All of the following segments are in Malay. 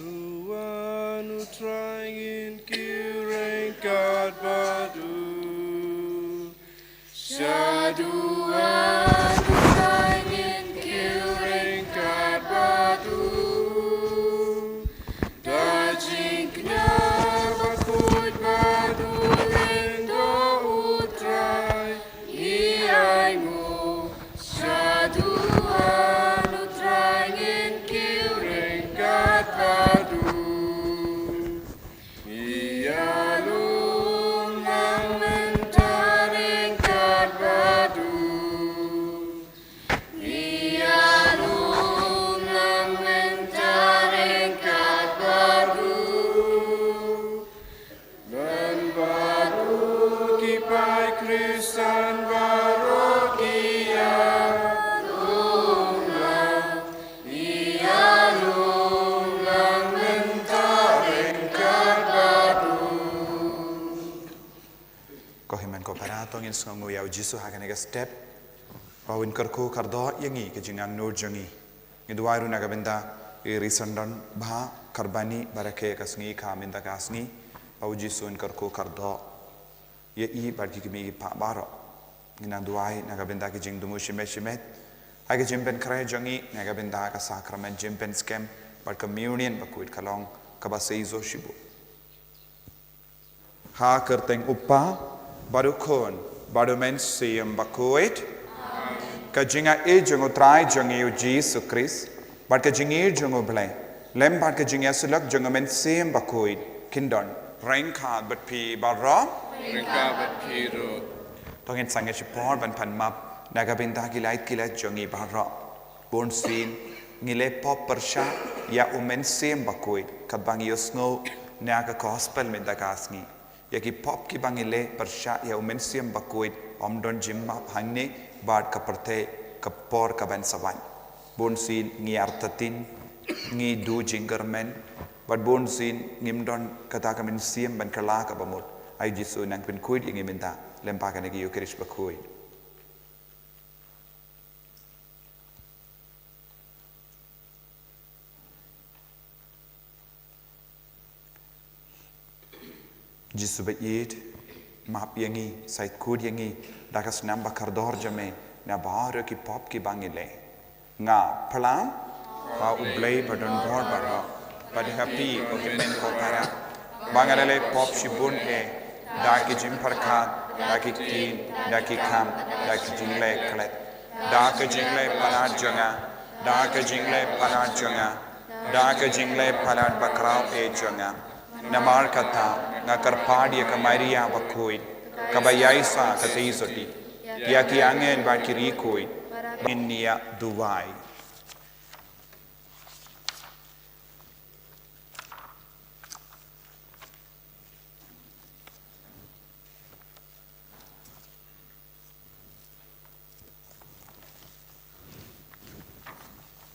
Shaduanu trying kiring kad badu. Shaduanu trying kiring kad badu. Dajing na bakhuid badu lendo utray iay mo. Shaduanu trying kiring kad badu. Iyalum lang mentaring kad badu. Iyalum lang mentaring kad badu. Dan badu kipay Kristan barokia. Iyalum lang mentaring kad badu. Kohiman ko paratong in Sngi yaw Jisu hakanega step bawin karko kardo yangi ke jingang nur jangi ngidwairu nagabenda irisandan bha karbani barake kasngi kaminda kasngi baw Jisu in karko kardo ye I barki kimi pa baro ngina duai nagabenda ke jing dumu shimet hage jimpen kray jangi nagabenda ka sakrament jimpen scam bar communion Bakhuid kalong kabaseizo shibu ha kerteng uppa barukon barumen siyam Bakhuid kajinga jongo trai jongo Jesus Christ bar kajingi jongo blai lem bar kajinga sulak jongo men siyam Bakhuid kindon rengka bat pi barra Ringka bat piru. tongin sange chipor ban pan map nagabinda kilait jongi barra bon sin ngile pop persha ya umen siyam Bakhuid kabangi yosno naga gospel med dagasngi yaki pop ki bangile persha ya umen siyam Bakhuid omdon jimma hangne bad kaparte kapor kaban sawan bon sin ngi artatin ngi du jingermen bad bon sin ngimdon kata kamen siyam ban kala ka bamut ay Jisu nang Bakhuid ingi minta lempakan ngi yukrish Bakhuid Jisu bayid map yangi Saitjaiñ yangi dakas namba kardor jame na bahar ki pop ki bangile nga plam pa ublay badon bor bara bad happy okimen ko para bangalale pop shibun da ki jim parkhat da ki tin da ki kham da ki jingle klet da ki jingle parat janga da ki jingle parat janga da ki jingle parat bakrao janga namar kata ngakarpadi ka Maria Bakhuid kabayaisa kateisoti ya ki angen ba kirikoi innia duwai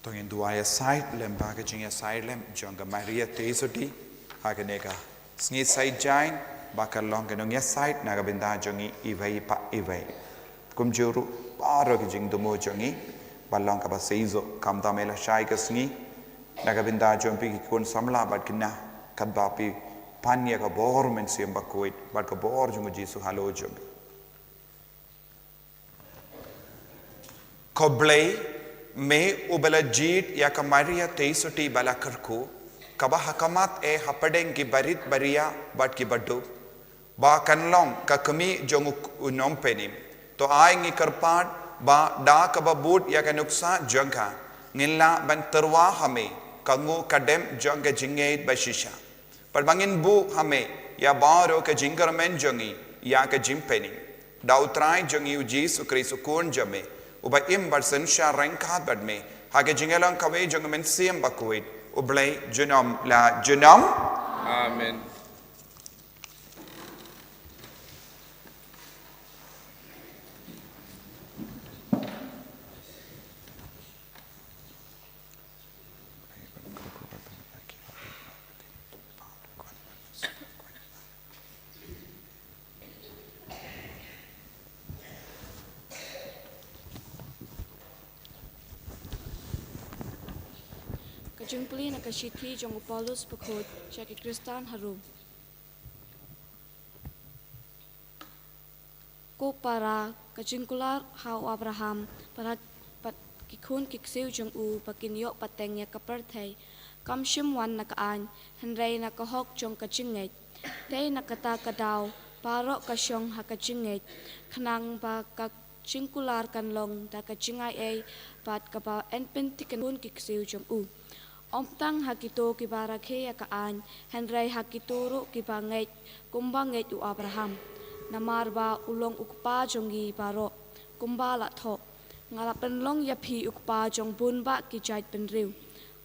tongin duaya side lem ba ka jinga side lem jonga Maria teisoti haganega Sngi Saitjaiñ bakal long kenong ya side nagabinda jongi ivai pa ivai kumjuru paro ki jing dumo jongi balong ka baseizo kamda mela shai ka sngi nagabinda jompi ki kun samla bad kinna kadba pi panya ka bor men siyam Bakhuid bad ka bor jungu Jisu halo jom koblay me ubala jit ya ka Maria teisoti bala karko kaba hakamat hapadeng ki barit baria bat ki baddu ba kanlong ka kami jongu unom penim to ai ngi karpat ba da kaba bud ya ka nuksa jangka ngilla ban terwa hame kangu kadem jangga jingait bashisha par bangin bu hame ya baro ka jingarmen jongi ya ka jimpening dautrai jongi Jisu Kristu kun jame uba im barsen sha rengkat badme hage jingelang kawe jongmen siyam Bakhuid ublay junom la junom Amen. Kajungpuli nakashiti jong Paulus Bakhuid Syaki Kristan harum. Ko para kajungkular hau Abraham para pat kikun kiksiu jong pakinyok patengnya kaperthai kamshim wan nakaan henrei nakahok jong kajinget tei nakata kadaw parok kasyong hakajinget khnang ba kajungkular kanlong da kajingai ei pat kapa enpen tikenun kiksiu jong Omtang hakito kibarakhe yakaan henrei hakituru kibanget kumbanget Abraham namarba ulong ukpa jongi baro kumba la tho ngalapen long yapi ukpa jong bunba kijait penriu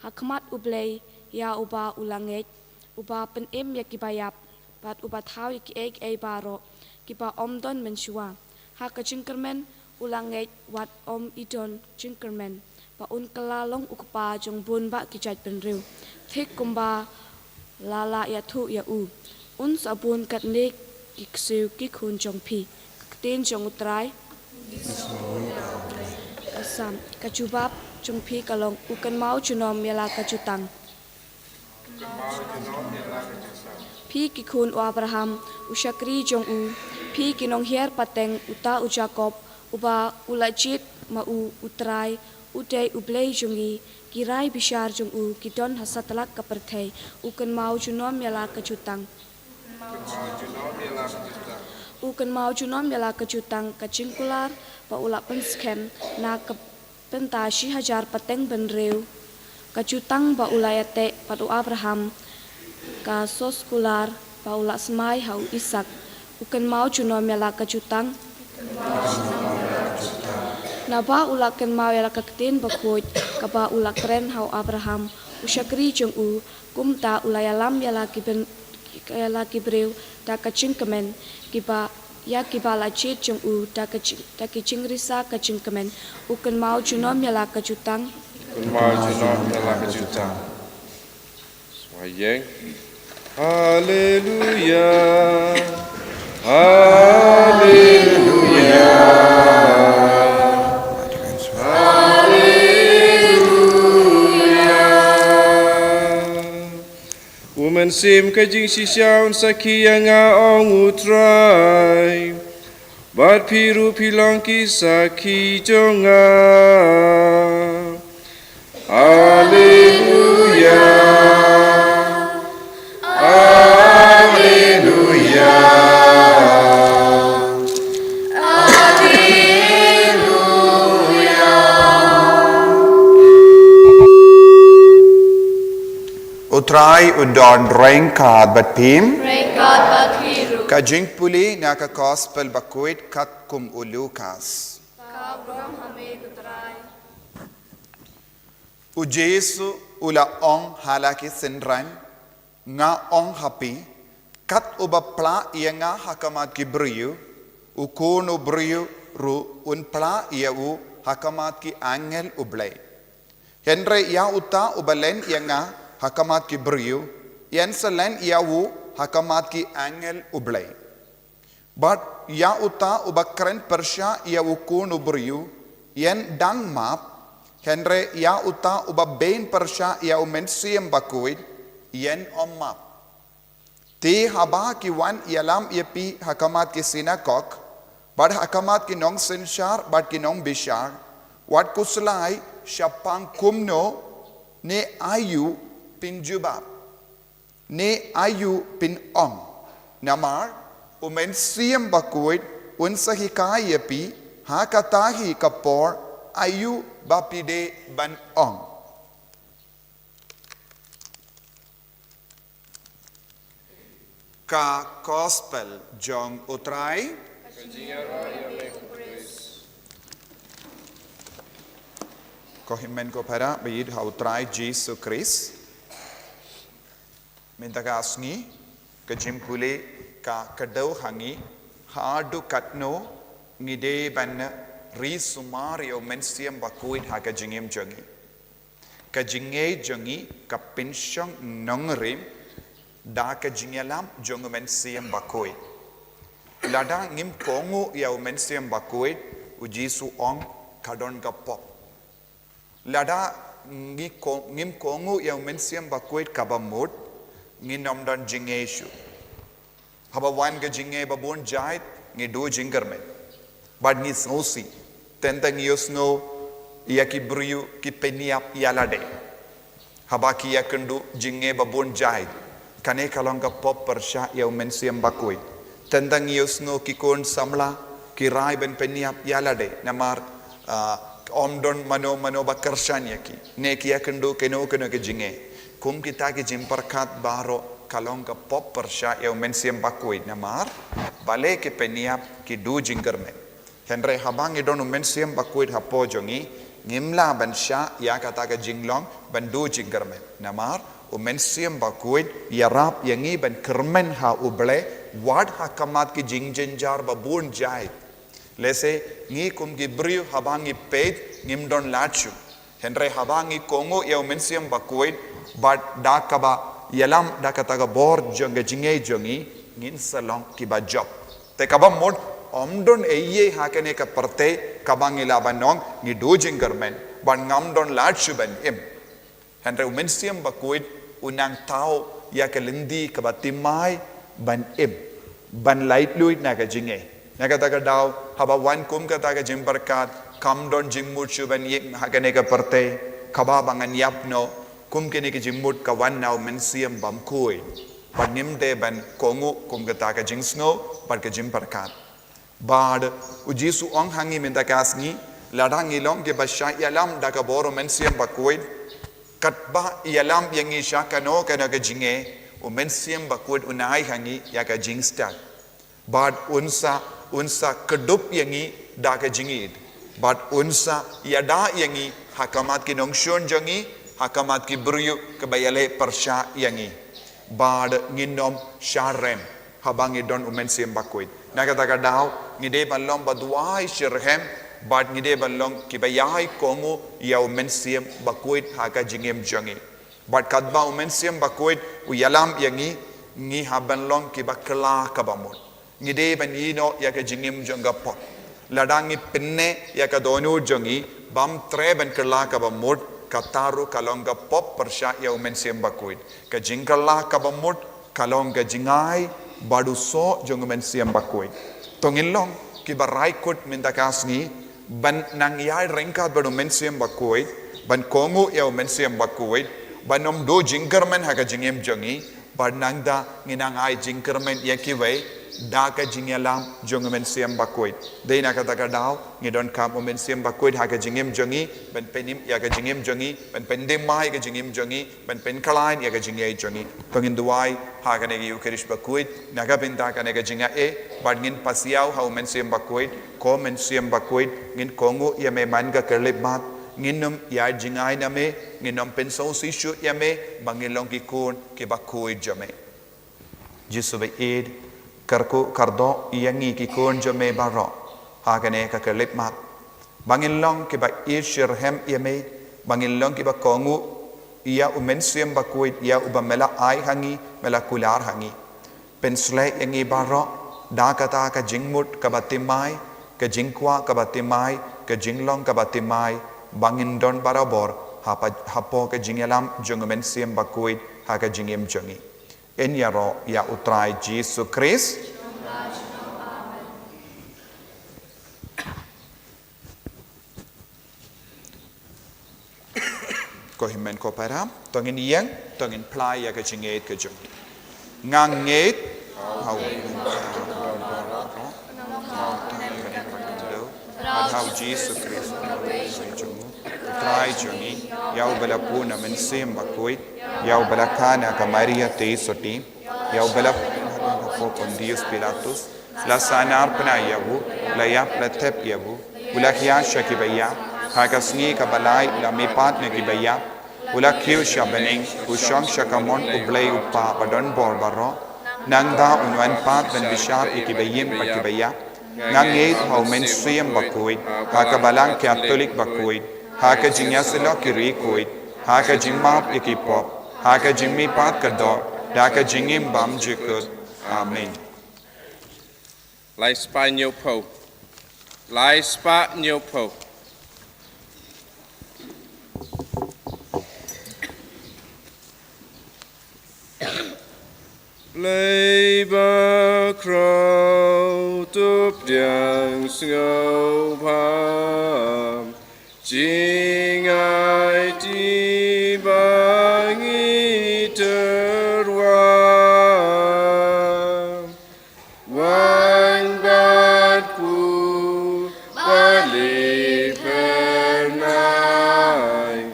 hakmat ublei ya uba ulanget uba pen yakibayap pat uba thau ek ei baro kiba omdon mensua hakajingkermen ulanget wat om idon jingkermen pa un kalalong ukpa jong bunba kijait penriu thik kumba lala ya thu ya un sabun katnik Kiksiu kikun jong pi, katin jong utrai, asam kacubab jong pi kalong ukan mau junom yala kacutang. Pi kikun Abraham usyakri jong pi kinong hier pateng uta Jacob uba ulajit ma utrai udai ublei jongi kirai bishar jong kidon hasatalak kaperthai ukan mau junom yala kacutang. Ukan mau junom yala kacutang kacingkular pa ulak penskem na kapentashi hajar pateng benreu kacutang ba ulayate padu Abraham ka soskular pa ulak semai hau Isak ukan mau junom yala kacutang na ba ulak ken mau yala kaktin Bakhuid ka ba ulak kren hau Abraham usyakri jong kumta ulayalam yala kiben kaya kibreu da kacingkemen kiba ya kiba lacit jong da kacing risa kacingkemen ukan mau junom yala kacutang Saitjaiñ. Haleluya. Haleluya. Woman sim kajing sisyaun sakia nga ong utrai bat piru pilong kisaki jonga Haleluya Haleluya Utrai udon rengkat bat pim. Rengkat bakhiru. Kajing puli naka gospel Bakhuid kat kum ulukas. Kabram hame utrai. Ujesu ula ong halaki senran nga ong hapi kat ubapla iya nga hakamat kibriyu ukono briyu ru unpla iya hakamat ki angel ublay. Henry ya uta ubalen iya nga hakamat ki briyu yan salen yawu hakamat ki angel ublay but ya uta ubakren persya yawu kunu briyu yan dang map henre ya uta ubabain persya yawu mensiem Bakhuid yan om map ti haba ki wan yalam yapi hakamat ki sinakok but hakamat ki nong senshar but ki nong bishar wat kuslai syapang kumno ne ayu pinjubab ne ayu pin ong namar umensiem Bakhuid unsahikay yapi hakatahi kapor ayu bapide ban ong ka gospel jong utrai kohimen ko para bid ha utrai Jesus Christ minta ka Sngi kajimpule ka kadau hangi hadu katno ngide ban ri sumario mensiem Bakhuid ha kajingem jangi kajinge jangi ka pensyong nongrim da kajingelam jong mensiem Bakhuid lada ngim kongu ya mensiem Bakhuid ujisu ong kadon ka pop lada ngim kongu ya mensiam Bakhuid kabamut nginom don jingeshu haba wan ga jinge babun jait ngi do jingermen bad ngi sosi tentang yosno ya ki briyu ki peniap yalade haba ki yakendu jinge babun jait kane kalonga pop persha ya mensiam Bakhuid tentang yosno ki kon samla ki rai ben peniap yalade namar omdon mano bakarshan yaki neki yakendu keno ke jinge kum kita ki jimparkat baro kalonga pop persha ya mensiam Bakhuid namar bale ki peniap ki du jingermen henre habang idon mensiam Bakhuid hapo jongi ngimla ban sha ya kata ka jinglong ban du jingermen namar mensiam Bakhuid yarap yangi ban kermen ha uble wad hakamat ki jingjenjar babun jai lese ngi kum gi briu habangi peit ngim don lachu henre habangi kongo ya mensiam Bakhuid but dakaba yalam dakataga bor jonga jinge jongi ngin salong ki ba job te kabam mod omdon eye hakane ka parte kabang ilabanong ni do jingermen ban ngam don lachu ban im henre mensiam Bakhuid unang tao ya ka lindi ka batimai ban im ban light luit na ka jinge nakataga daw haba wan kum kataga jimbarkat kam don jimmut chuban yek hakane ka parte kaba bangan yapno kum kene ki jimmut ka wan now mensiam Bakhuid but nimde ban kongu kum kataga jingsno but ka jimbarkat bad ujisu ong hangi mentakasni ladang ilong ke basya yalam da ka boro mensiam Bakhuid katba yalam yangi shakano kana ka jinge mensiam Bakhuid unai hangi ya ka jingstat bad unsa kedup yangi da ka jingid but unsa yada yangi hakamat ki nongshon jangi hakamat ki briyu ke bayale persha yangi bad nginom sharem habangi don mensiam Bakhuid nakataga daw ngide balong badwai shirhem bad ngide balong ki bayai kongu ya mensiam Bakhuid haka jingem jangi bad kadba mensiam Bakhuid uyalam yangi ngi habanlong ki bakla kabamut ngide ban yino ya ka jingim jonga pot ladangi pinne ya ka donu jongi bam tre ban kala ka bamut kataru kalonga pop persha ya mensiam Bakhuid ka jingkala ka bamut kalonga jingai badu so jonga mensiam Bakhuid tongilong ki barai kut mintakasni ban nang yai rengkat badu mensiam Bakhuid ban kongu ya mensiam Bakhuid banom do jingkermen ha ka jingim jongi ban nangda nginangai jingkermen ya kiwei daka jingalam jonga mensiam Bakhuid deina kata daw ngidon kam mensiam Bakhuid haka jingim jongi ben penim ya ka jingim jongi ben pendem mai ka jingim jongi ben pen kalain ya ka jingai jongi tongin duai haka ne ukerish Bakhuid naga pinta ka ne ka jinga bad ngin pasiaw ha mensiam Bakhuid ko mensiam Bakhuid ngin kongu ya me man ka kerlebat nginom ya jingai na me nginom penso sishu ya me bangilong ki kun ki Bakhuid jame jisuba id karku kardo yangi ki kon jame baro hagane ka kelip mat bangin long ki ba ishirhem yame bangin long ki ba kongu ia mensiam Bakhuid ia ubamela ai hangi mela kular hangi pensle yangi baro da kata ka jingmut ka batimai ka jingkwa ka batimai ka jinglong ka batimai bangin don barabor hapo ka jingalam jong mensiam Bakhuid ha ka jingem jongi en yaro ya utrai Jesus Christ ko himen ko para tongin yang tongin plai ya ka jinget ka jongi nganget hau hau Jesus Christ utrai jongi yau bala puna mensiam Bakhuid yau bala kana ka Maria teisoti yau bala ko Pontius Pilatus la sanar pna yabu la yap la tep yabu ula khya shakibaya haka Sngi ka balai la mepat ne kibaya ula khiu shabening usham shakamon ublay upa badon bor baro nangda unwan pat ben bishar ikibayim pakibaya ngangit hau mensiam Bakhuid haka balang Catholic Bakhuid haka jinyasilo kirikuid haka jimmap ikipop haka jimmi pat kador daka jingim bam jikut amen Lai spa nhiều po Lai spa nhiều po Lấy ba khâu túp điện ngâu phàm chỉ ngài đi ba nghi tơ Wan bát cu ba li per nai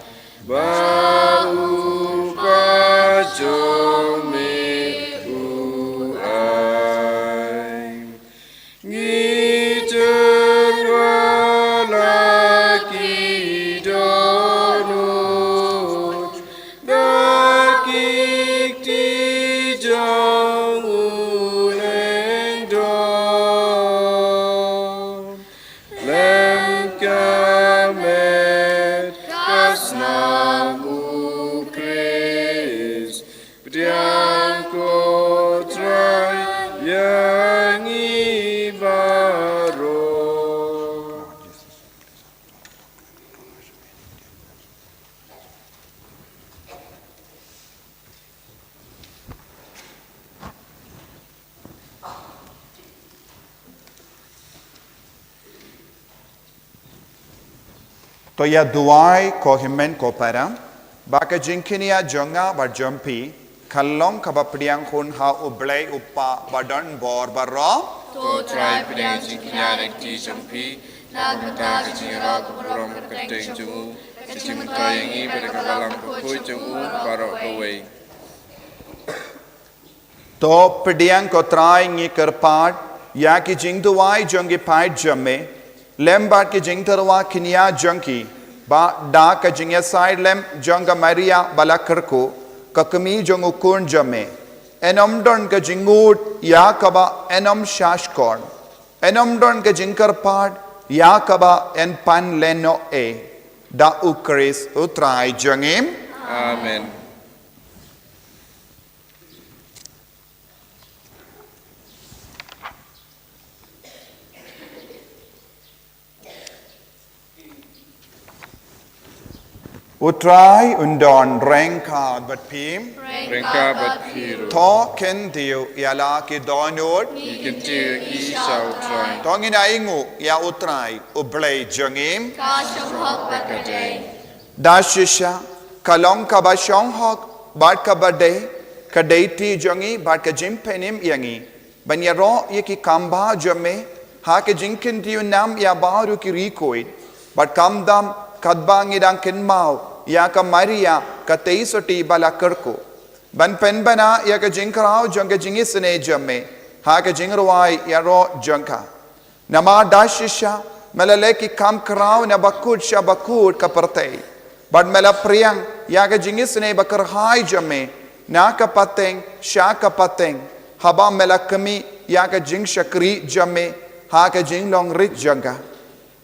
ba u ba cho me u ai nghi tơ la ki do no ba ki ti jong u len do lem ka met kasnam u kris bdiang ko trai yang ibaro To ya duai ko himen ko para baka jinkinia jonga bar jumpi kallong kabapriang hun ha ublay upa badan bor barro to try pedang jingkinya ti jampi Pemata kecingara kepuram keteng jungu Cicimta yangi pada kabalang kukui jungu Barok kawai to pediang ko try ngi kerpat ya ki jing duai jongi pai jamme lembat ki jing terwa kinia jonki ba da ka jingya side lem jonga maria balakarko kakami jongu kun jamme enom don ka jingut ya kaba enom shashkorn enom don ka jingkarpat ya kaba en pan leno e da ukris utrai jangim Amen Utrai undon rengka bat pim Rengka bat piru to ken diu yala ki donut Ikan tiu ki sau try tongin aingu ya utrai ublay jangim Bakadai dashisha kalong ka ba shong hok bat ka ba de ka deiti jangi bat ka jimpenim yangi banyaro yeki kamba jamme ha ke jinkin diu nam ya baru ki rikoid bat kamdam kadbangi dang ken mau ya ka maria ka teisoti bala kerko ban pen bana ya ka jinkrao janga jingisne jamme ha ka jingrwai ya ro jangka nama dashisha melale ki kam krao na bakud sha bakud ka partei bad mela priang ya ka jingisne bakar hai jamme na ka pateng sha ka pateng haba mela kami ya ka jing shakri jamme ha ka jing long rit janga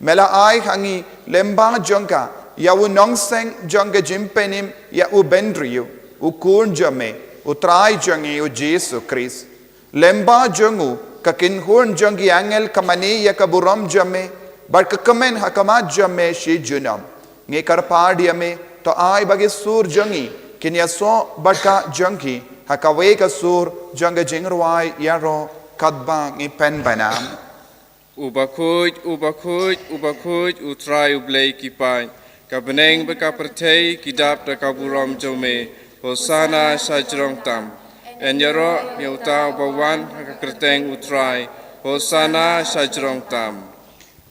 mela ai hangi lemba janga ya u nongseng janga jimpenim ya u bendriu u kun jame u trai jangi u Jesu Christ lemba jangu ka kinhun jangi angel kamani ya kaburam jame bar ka kamen hakamat jame shi junam nge karpadi ame to ai bagi sur jangi kinya so barka jangi hakawe ka sur janga jingrwai yaro kadba ngi pen banam Bakhuid utrai ublay kipai Kabeneng bekapertei kidap da kaburam jome Hosana sajrong tam Enyaro miauta bawan hakakerteng utrai Hosana sajrong tam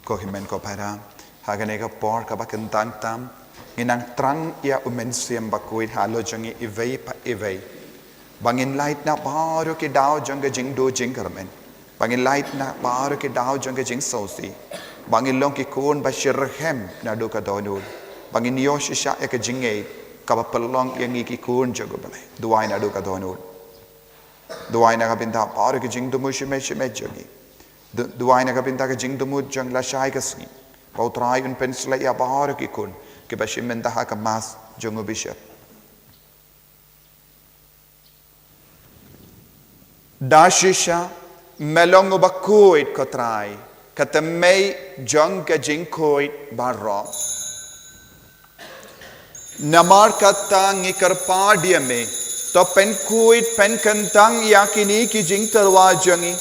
ko himen ko para hagane ka por ka bakentang tam inang trang ya umensiam Bakhuid halo jangi ivei pa ivei bangin light na baru ke dao janga jingdo jingkarmen bangin light na baru ke dao janga jing sosi bangin long ki kun bashirhem na do ka donul bangin yoshisha ya ka jingei ka pelong yang ki kun jago bale duai na do ka donul duai na ka pinta baru ke jing dumu shime shime jagi duai na ka pinta ka jing dumu jang la shai ka sni pautrai un pensla ya baru ki kun ke bashim menta ha ka mas jango bishap dashisha melongo Bakhuid kotrai katamei jong ka jinkoid barro namar kata ngikarpadia me pen kuit pen kentang yakini ki jing terwa jangi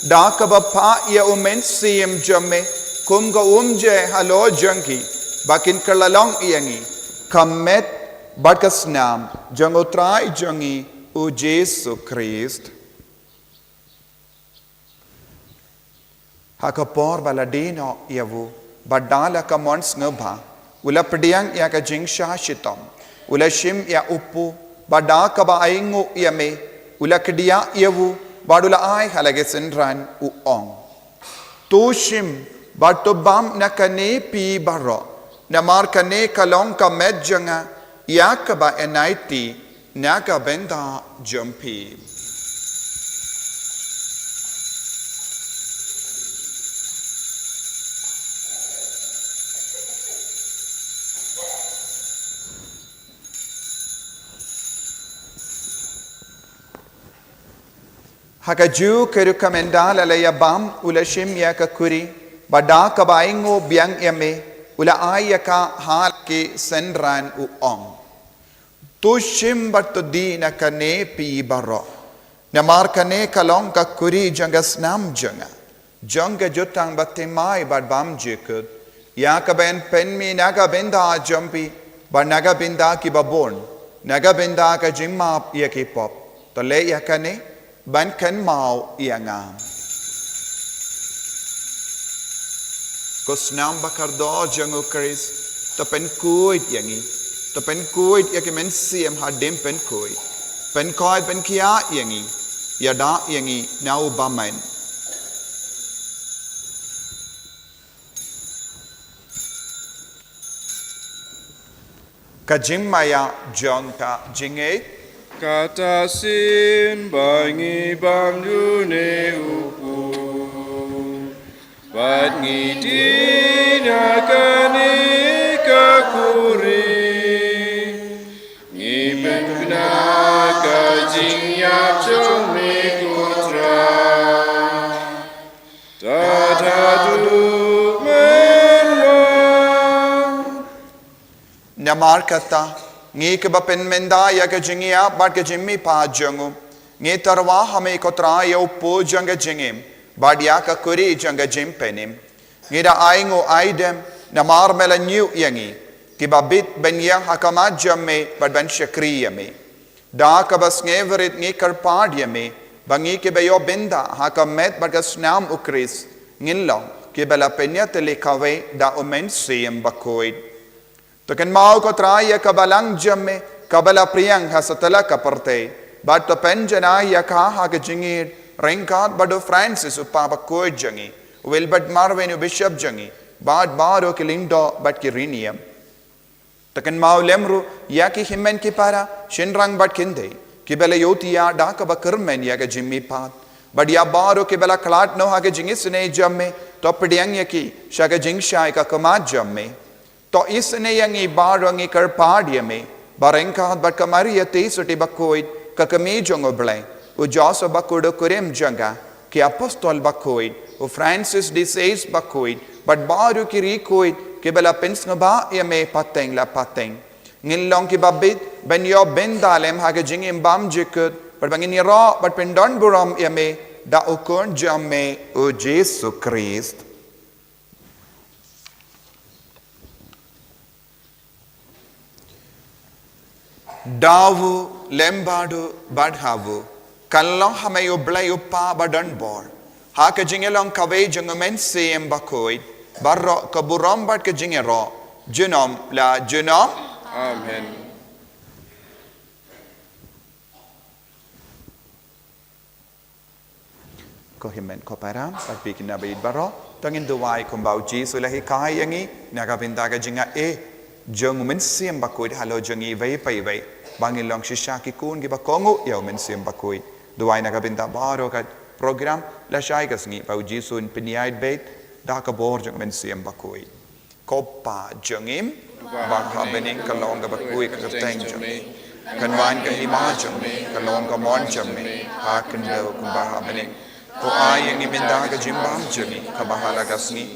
da ka bapa ya umen sim jamme kum ga umje halo jangi bakin kalalong iangi kamet bakasnam jangotrai jangi o Jesu Christ hakapor baladino yavu badala ka mons ngba ula pediang ya ka jing shashitom ula shim ya upu bada ka ba aingu yame ula kedia yavu badula ai halage senran u ong tushim batobam nakane pi baro namar kane kalong ka medjanga ya ka ba enaiti naga benda jumpi Hakaju kerukamendal alaya bam ula shim ya ka kuri bada ka baingo biang yame ula ayaka hal ke senran u ong tu shim batto di na kane pi baro namar kane kalong ka kuri jangas nam janga janga jutang batemai bad bam jekut ya ka ben pen mi naga benda jumpi ba naga benda ki babon naga benda ka jimma ya ki pop to le ya kane ban kan mau iangam kosnam bakardo jango kris to pen kuit yangi to pen kuit yakimen siem hadem pen kuit pen koi pen kia yangi yada yangi nau bamen kajimaya jonka jinge Kata sin bangi bangdu ne upu Bat ngidi nakani kakuri Ngiben kuna kajing yap chong me kutra Tatadu menwa namar kata ngi ke bapen menda ya ke jingia bat ke jimmi pa jangu ngi tarwa hame kotra ya upo janga jingim bat ya ka kuri janga jimpenim ngi da aingo aidem namar mela new yangi ki babit ben ya hakama jamme bat ben shakri yame da ka bas ngeverit ngi karpad yame bangi ke beyo benda hakamet bat ka snam ukris ngillo ke bela penya tele kawe da omen siem Bakhuid Token mau ko traya kabalang jamme kabala priyang hasatala kaparte but to penjana yaka ha ke jingir ringkat bado Francis upa Bakhuid jangi Wilbert Marvin bishop jangi bad baro kilindo but kirinium Token mau lemru yaki himmen ki para shinrang but kinde kibela yotia da ka bakurmen yaka jimmi pat but ya baro kibela klat no ha ke jingisne jamme to pediang yaki shaka jingsha ka kamat jamme To isne yangi barangi karpadia me barengkat bat kamaria te soti Bakhuid kakami jongo ble u Joso Bakhuid kurim janga ki apostol Bakhuid u Francis de Sales Bakhuid bat baru kiri kuid ki bela pens ngaba yame pateng la pateng ngilong ki babit ben yo ben dalem ha ke jingim bam jikut bat bangin ro bat pendon buram yame da ukon jamme u Jesu Christ Davu lembadu badhavu kalong hamayo blayo pa badan bor ha ka jingelong kawe jangamen siem Bakhuid barro kaburam bad ka jingero junom la junom Amen ko himen ko param pat bikin nabaid barro tangin duwai kumbau Jesu lahi kai yangi naga binda ka jinga jangumen siem Bakhuid halo jangi vai pai vai Bangilong shisha ki kun ki bakongo yaw men sim Bakhuid duwai na kabinda baro kat program la shay kasngi pau Jesu in piniaid bait da ka bor jang men sim Bakhuid kopa jangim baka bening kalong ka Bakhuid ka teng jam kanwan ka hima jam kalong ka mon jam ha kendo kumbaha bening ko ay yang ibinda ka jimbam jami ka bahala kasngi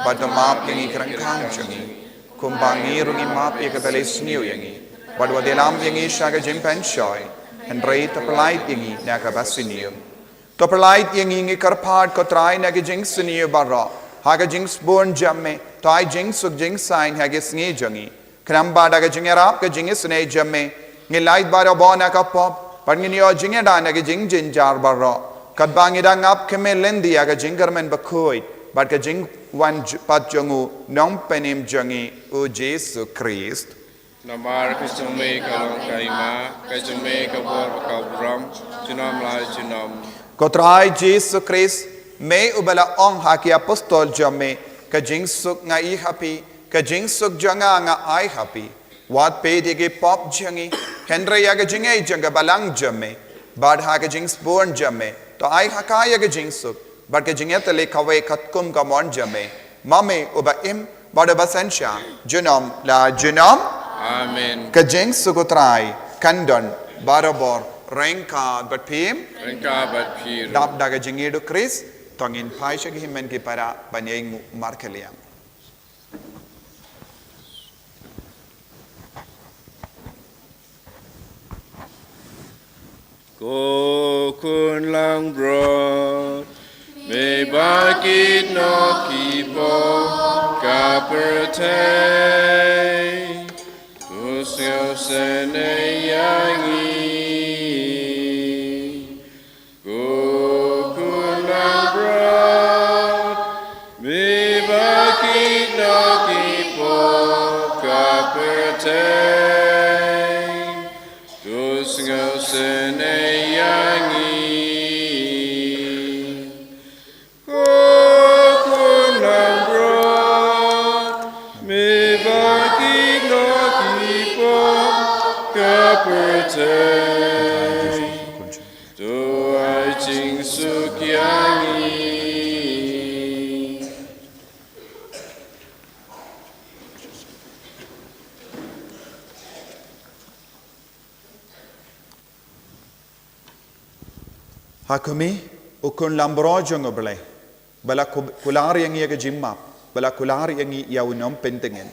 badamap yang ikrang kang jami kumbangi rungi map ya ka beles niu yangi Wadwa delam yang isha ka jimpen shoy Henry to polite yangi nakabasinium. To polite yangi karpad ko try nagajing siniu barra. Haga jings born jamme. To I jing suk jing sign hagis Sngi jangi. Kramba daga jingarap ka jingis ne jamme. Ngilait bara bona ka pop. Panginio jingada nagajing jinjar barra. Kadbangidang up kemelendi aga jingarmen Bakhuid. But ka jing wan pat jangu nong penim jangi o Jesu Christ. Namar kajume kalong kaima, kajume kabor bakabram, junam lai junam. Kotrai Jesu Christ, me ubala ong haki apostol jamme, ka jing suk nga I happy, ka jing suk janga nga I happy. Wat pe dige pop jangi, Henry yaga jinge janga balang jamme, bad haka jing born jamme, to I hakaya ga jing suk, but ka jingetale kawe katkum kamon jamme, mame uba im, bada basensha, junam la junam. Amen. Ka jing sukutrai, kandon, barabor, rengka but pim, Rengka bat pir. dap daga jingidu Chris, tongin paisha ki himen ki para banyeng markeliam. Ko kun lang bro, me bakit no kipo kaperte. Kusyo sene yangi. Ko kun lang bro, me bakit no kipo kaperte. Kusyo sene Hakumi, ukun lambro jongo bele, bala kulari yang ia ke jimma, bala kulari yang ia unom pentingin.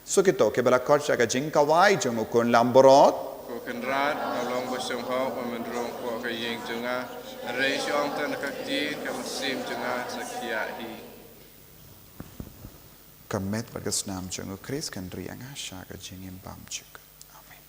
So kito ke bala korsa ke jingka wai jongo ukun lambro. Ko kenrat along basong ho pemendrong ko ka yeng junga reisong tan kakti ka musim junga sakiahi. Kamet bagas nam jongo Chris kan rianga sha ke jingin bam chuk. Amen.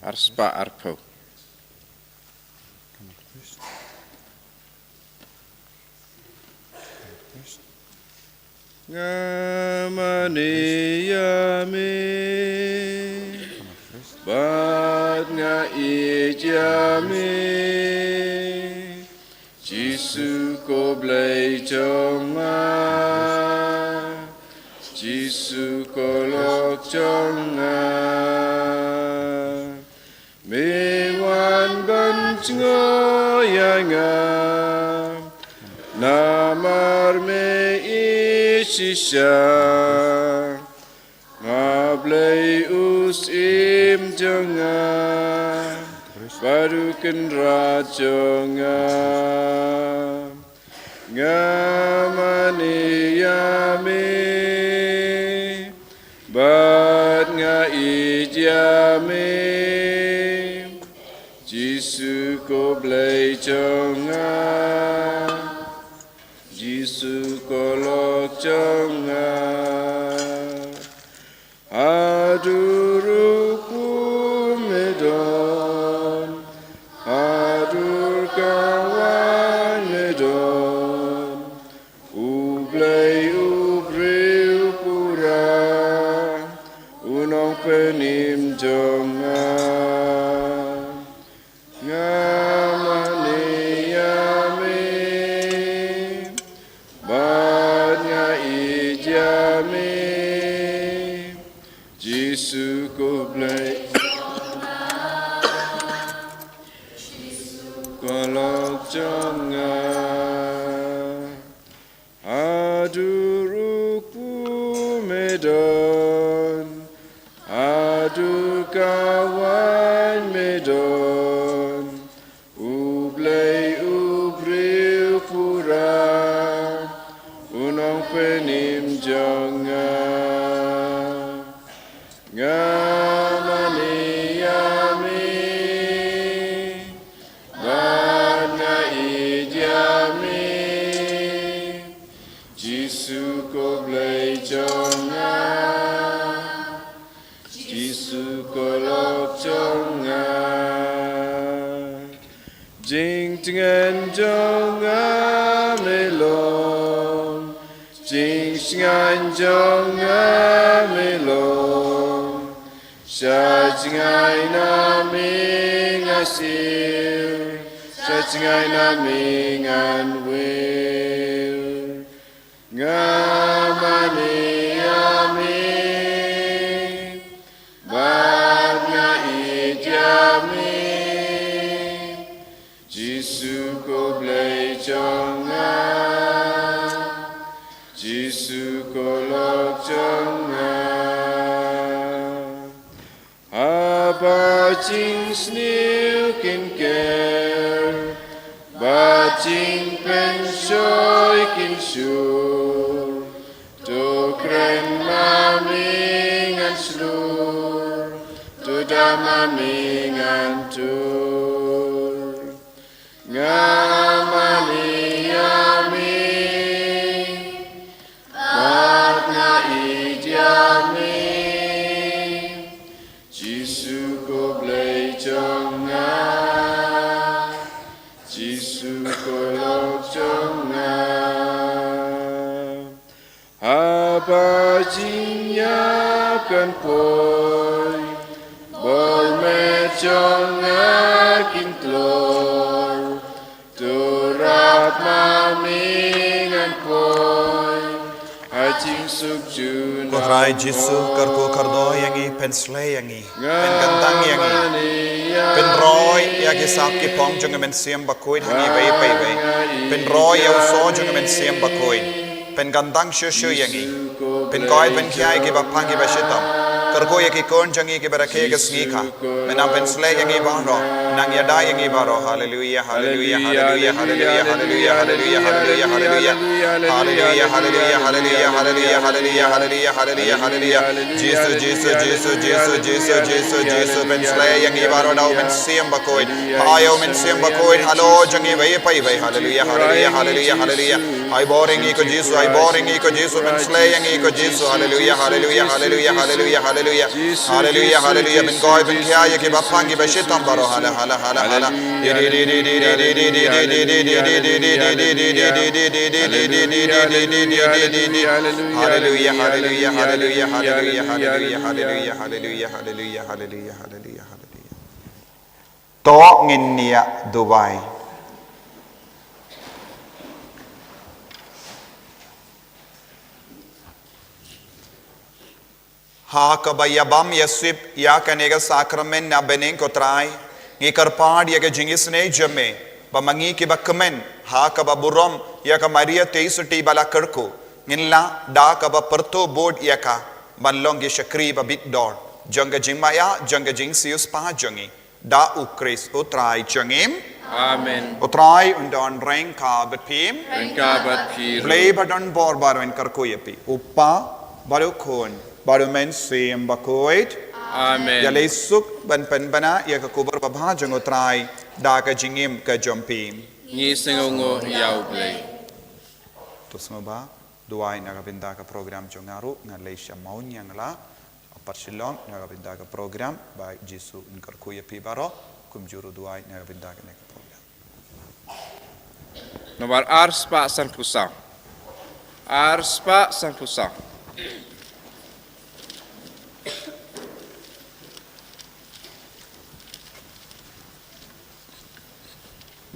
Arspa arpo. Ngamani yami bat nga ijami Jisu ko blai jonga Jisu ko lok jonga Me wan ban ngoyanga Namar me isisha Ngablay usim jonga Barukan rajonga Ngamani yami Bat nga ijami Jisu ko blay jonga Jisu ko lok jonga Aduruku medon Adur kawan medon Ublay ubri upura Unong penim jonga Ngamani yami Banya ijami Jisu ko blay Kolok jonga Aduruku medon Adur kawan medon Ublay ubri upura Unong penim jonga Ngamani yami Bana ijami Jisu ko blay jonga Jisu ko lok jonga Jing tengen jonga melong Jing sngan jonga melong Saitjaiñ nami ngasir Saitjaiñ nami nganwil Ngamani yami Banya ijami Jisu ko blay jonga Jisu ko lok jonga Ba ching snew kin care Ba ching pen shoy kin shur To kren maming an slur To da maming an tur Ngamani yami Bat nga ijami Jisu ko blay jonga Jisu ko lok jonga Haba jinya kan poi Bol me jonga kintlor Turat maming an poi Hajing suk juna Kutrai Jisu karko kardo yangi pensle yangi pen gandang yangi pen roy yagi sap ki pong jong men siam Bakhuid hangi bay bay bay pen roy yaw so jong men siam Bakhuid pen gandang shu shu yangi pen koi pen kya ki bapang ki bashitam karko yagi kon jangi ki barake ga Sngi kha menam pensle yangi bang ro nang yada yang ibaro hallelujah hallelujah hallelujah hallelujah hallelujah hallelujah hallelujah hallelujah hallelujah hallelujah hallelujah hallelujah hallelujah hallelujah hallelujah hallelujah Jesus Jesus Jesus Jesus Jesus Jesus Jesus ben slay yang ibaro dau men siam Bakhuid ayo men siam Bakhuid halo jangi vai pai vai hallelujah hallelujah hallelujah hallelujah ai boring iko Jesus ai boring iko Jesus ben slay yang iko Jesus hallelujah hallelujah hallelujah hallelujah hallelujah hallelujah hallelujah ben goy ben kya ke bapangi ba shitam baro hala hala hala hala hallelujah hallelujah hallelujah hallelujah hallelujah hallelujah hallelujah hallelujah hallelujah hallelujah hallelujah to nginnia Dubai ha kabayabam yasip ya kanega sakramen na beneng kotrai ngi karpad ya ke jingis ne jame bamangi ki bakmen ha kababurom ya ka maria teisuti bala kerku nginla da ka perto board ya ka banlong ge shakri ba big door janga jingmaya janga jingsius pa jangi da ukris utrai jangim Amen. utrai undon reng ka bepim Engkabat pir. blay badon bor baru en karku yapi upa baru kon baru men sim Bakhuid Amen. ya lesuk ban pen bana ya ka kubar babha jango trai da ka jingim ka jompim Ngi sengongo yau blay. to smoba duai na ka binda ka program jongaru nga leisha maunya ngala parsilong na ka binda ka program ba Jesu in karku yapi baro kumjuru duai na ka binda ka program Nomor arspa sang pusau. Arspa sang pusau.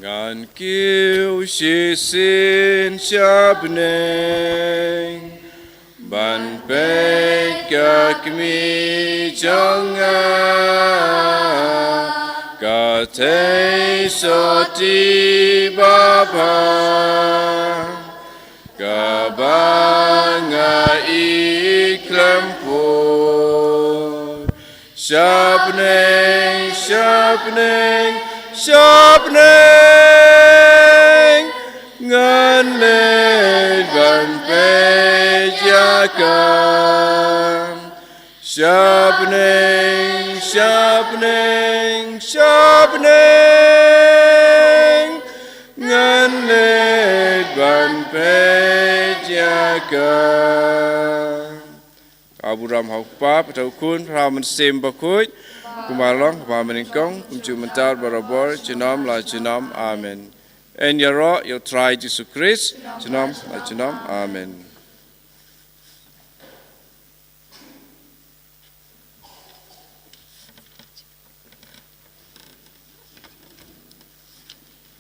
Gan kiu shi sin shabneng ban pek kami jonga ka te soti baba ka banga iklampur shabneng shabneng shabneng ngan led ban pejakan shabneng shabneng shabneng ngan led ban pejakan Aburam haupa patau kun praman sem Bakhuid kumalong pamaningkong kumcu mentar barabor jenam la jenam amen en yaro yo try Jesus Christ jenam la jenam amen